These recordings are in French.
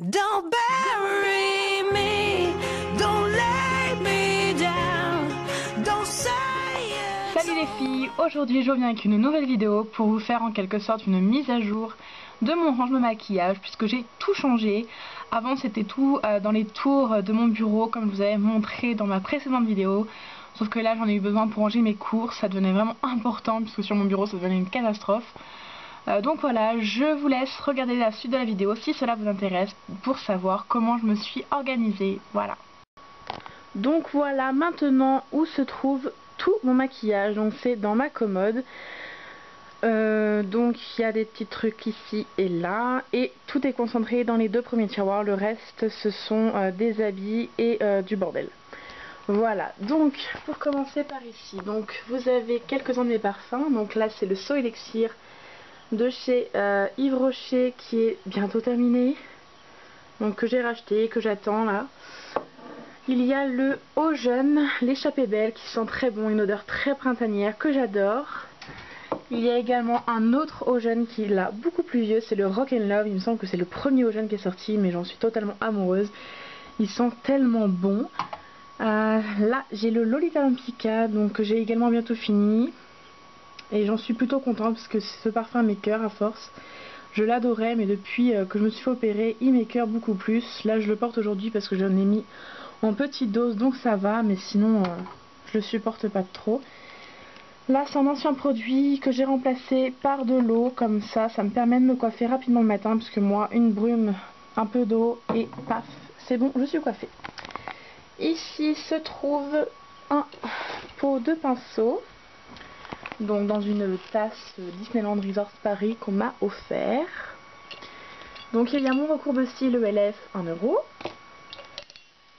Don't bury me, don't lay me down, don't say it. Salut les filles, aujourd'hui je reviens avec une nouvelle vidéo pour vous faire en quelque sorte une mise à jour de mon rangement maquillage puisque j'ai tout changé. Avant c'était tout dans les tours de mon bureau comme je vous avais montré dans ma précédente vidéo. Sauf que là j'en ai eu besoin pour ranger mes courses, ça devenait vraiment important puisque sur mon bureau ça devenait une catastrophe. Donc voilà, je vous laisse regarder la suite de la vidéo si cela vous intéresse pour savoir comment je me suis organisée. Voilà. Donc voilà maintenant où se trouve tout mon maquillage. Donc c'est dans ma commode. Donc il y a des petits trucs ici et là. Et tout est concentré dans les deux premiers tiroirs. Le reste ce sont des habits et du bordel. Voilà, donc pour commencer par ici, donc vous avez quelques-uns de mes parfums. Donc là c'est le So Elixir de chez Yves Rocher qui est bientôt terminé, donc que j'ai racheté, que j'attends là. Il y a le Eau Jeune, l'échappée belle qui sent très bon, une odeur très printanière que j'adore. Il y a également un autre Eau Jeune qui est là beaucoup plus vieux, c'est le Rock and Love. Il me semble que c'est le premier Eau Jeune qui est sorti, mais j'en suis totalement amoureuse. Il sent tellement bon. Là j'ai le Lolita Lempicka, donc j'ai également bientôt fini. Et j'en suis plutôt contente parce que ce parfum m'écoeure à force. Je l'adorais, mais depuis que je me suis fait opérer, il m'écoeure beaucoup plus. Là je le porte aujourd'hui parce que j'en ai mis en petite dose, donc ça va, mais sinon je le supporte pas trop. Là c'est un ancien produit que j'ai remplacé par de l'eau, comme ça me permet de me coiffer rapidement le matin, parce que moi une brume, un peu d'eau et paf, c'est bon, je suis coiffée. Ici se trouve un pot de pinceau, donc dans une tasse Disneyland Resort Paris qu'on m'a offert. Donc il y a mon recours de cils ELF 1 €,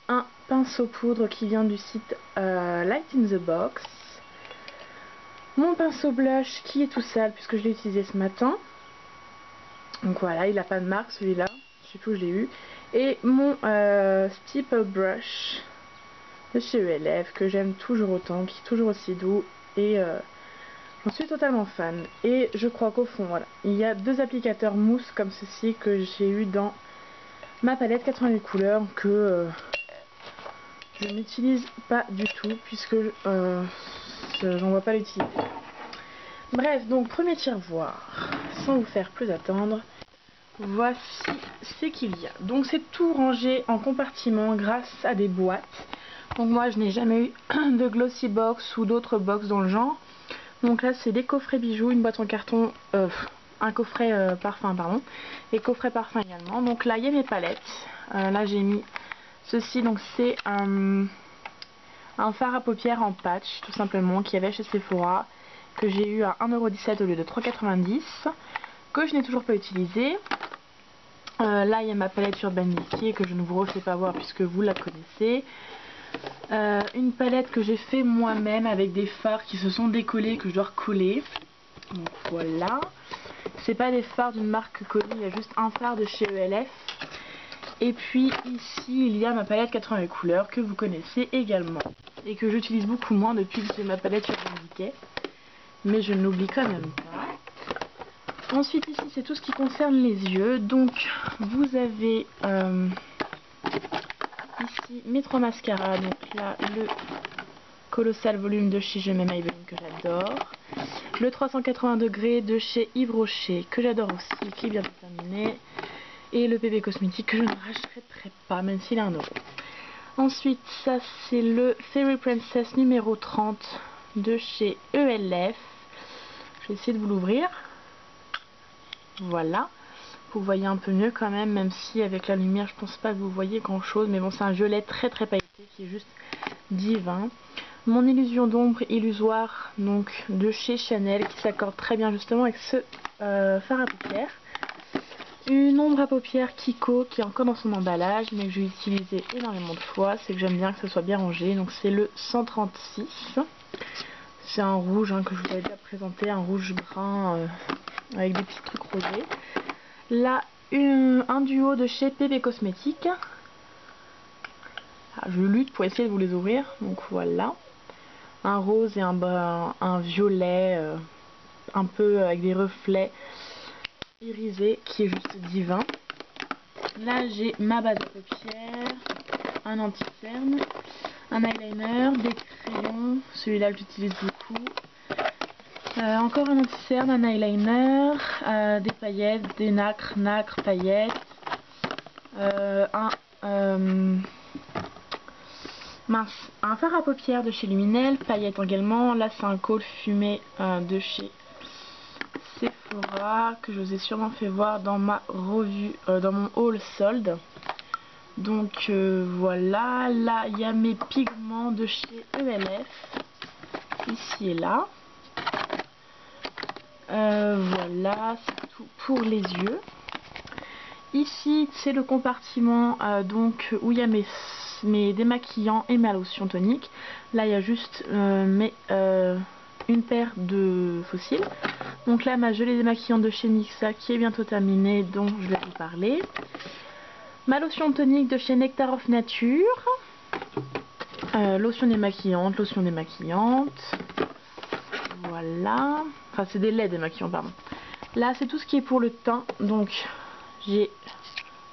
un pinceau poudre qui vient du site Light in the Box, mon pinceau blush qui est tout sale puisque je l'ai utilisé ce matin, donc voilà, il n'a pas de marque celui-là, je sais plus où je l'ai eu, et mon Steeple Brush de chez ELF que j'aime toujours autant, qui est toujours aussi doux, et j'en suis totalement fan. Et je crois qu'au fond, voilà, il y a deux applicateurs mousse comme ceci que j'ai eu dans ma palette 88 couleurs que je n'utilise pas du tout puisque j'en vois pas l'utilité. Bref, donc premier tiroir, sans vous faire plus attendre, voici ce qu'il y a. Donc c'est tout rangé en compartiments grâce à des boîtes. Donc moi je n'ai jamais eu de glossy box ou d'autres box dans le genre. Donc là c'est des coffrets bijoux, une boîte en carton, un coffret parfum pardon, et coffret parfum également. Donc là il y a mes palettes, là j'ai mis ceci, donc c'est un fard à paupières en patch tout simplement qu'il y avait chez Sephora, que j'ai eu à 1,17 € au lieu de 3,90 €, que je n'ai toujours pas utilisé. Là il y a ma palette Urban Decay que je ne vous refais pas voir puisque vous la connaissez. Une palette que j'ai fait moi-même avec des fards qui se sont décollés, que je dois recoller. Donc voilà. C'est pas des fards d'une marque connue, il y a juste un fard de chez ELF. Et puis ici il y a ma palette 88 couleurs que vous connaissez également. Et que j'utilise beaucoup moins depuis que j'ai ma palette Urban Decay. Mais je ne l'oublie quand même pas. Ensuite ici c'est tout ce qui concerne les yeux. Donc vous avez ici mes trois mascaras, donc là le Colossal Volume de chez Je m'aime Maybelline que j'adore, le 380 degrés de chez Yves Rocher que j'adore aussi, qui est bientôt terminé, et le PB Cosmétique que je ne rachèterai pas même s'il est à 1 €. Ensuite ça c'est le Fairy Princess numéro 30 de chez ELF. Je vais essayer de vous l'ouvrir, voilà. Vous voyez un peu mieux quand même si avec la lumière je pense pas que vous voyez grand chose, mais bon c'est un violet très pailleté qui est juste divin. Mon illusion d'ombre illusoire donc de chez Chanel qui s'accorde très bien justement avec ce fard à paupières. Une ombre à paupières Kiko qui est encore dans son emballage mais que j'ai utilisé énormément de fois, c'est que j'aime bien que ça soit bien rangé, donc c'est le 136. C'est un rouge que je vous avais déjà présenté, un rouge brun avec des petits trucs rosés. Là, un duo de chez PB Cosmétique. Je lutte pour essayer de vous les ouvrir. Donc voilà. Un rose et un violet, un peu avec des reflets irisés, qui est juste divin. Là j'ai ma base à paupières, un anti-cerne, un eyeliner, des crayons, celui-là que j'utilise beaucoup. Encore un anti-cerne, un eyeliner, des paillettes, des nacres, paillettes, un fard à paupières de chez Luminel, paillettes également. Là c'est un col fumé de chez Sephora que je vous ai sûrement fait voir dans ma revue, dans mon haul solde. Donc voilà, là il y a mes pigments de chez ELF, ici et là. Voilà, c'est tout pour les yeux. Ici c'est le compartiment donc où il y a mes démaquillants et ma lotion tonique. Là il y a juste une paire de fossiles. Donc là ma gelée démaquillante de chez NYXA qui est bientôt terminée, dont je vais vous parler. Ma lotion tonique de chez Nectar of Nature. Lotion démaquillante. Voilà. Enfin c'est des laits démaquillants, pardon. Là c'est tout ce qui est pour le teint. Donc j'ai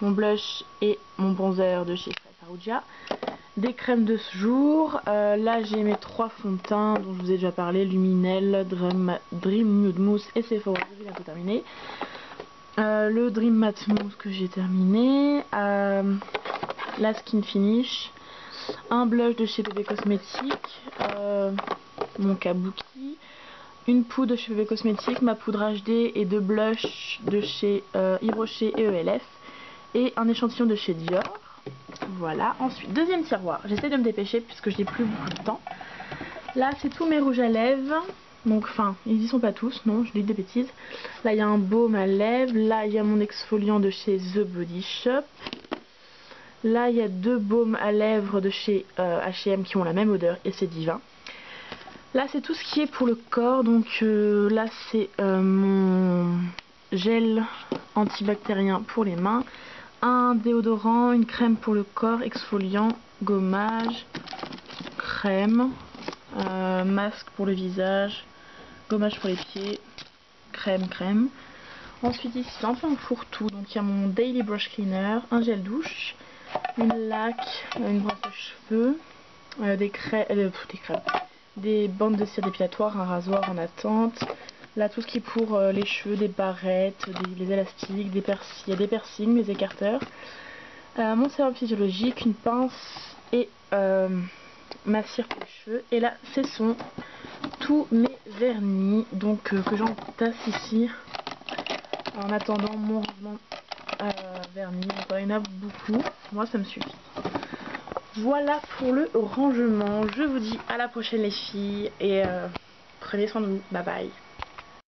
mon blush et mon bronzer de chez Farouja. Des crèmes de ce jour. Là j'ai mes 3 fonds de teint dont je vous ai déjà parlé. Luminel, Dream Nude Mousse et Sephora que j'ai bientôt terminé. Le Dream Matte Mousse que j'ai terminé. La Skin Finish. Un blush de chez Bébé Cosmétiques. Mon Kabuki. Une poudre de chez Bébé Cosmétiques. Ma poudre HD et 2 blushs de chez Yves Rocher et ELF. Et un échantillon de chez Dior. Voilà. Ensuite, deuxième tiroir. J'essaie de me dépêcher puisque je n'ai plus beaucoup de temps. Là, c'est tous mes rouges à lèvres. Donc, enfin, ils y sont pas tous, non, je dis des bêtises. Là, il y a un baume à lèvres. Là, il y a mon exfoliant de chez The Body Shop. Là, il y a 2 baumes à lèvres de chez H&M qui ont la même odeur et c'est divin. Là, c'est tout ce qui est pour le corps. Donc, là, c'est mon gel antibactérien pour les mains. Un déodorant, une crème pour le corps, exfoliant, gommage, crème, masque pour le visage, gommage pour les pieds, crème. Ensuite ici, un peu un fourre-tout, donc il y a mon Daily Brush Cleaner, un gel douche, une laque, une brosse à cheveux, des bandes de cire dépilatoire, un rasoir en attente. Là, tout ce qui est pour les cheveux, des barrettes, des élastiques, il y a des piercings, des écarteurs. Mon sérum physiologique, une pince et ma cire pour les cheveux. Et là, ce sont tous mes vernis donc que j'entasse ici en attendant mon rangement vernis. Donc, il y en a beaucoup. Moi, ça me suffit. Voilà pour le rangement. Je vous dis à la prochaine les filles et prenez soin de vous. Bye bye.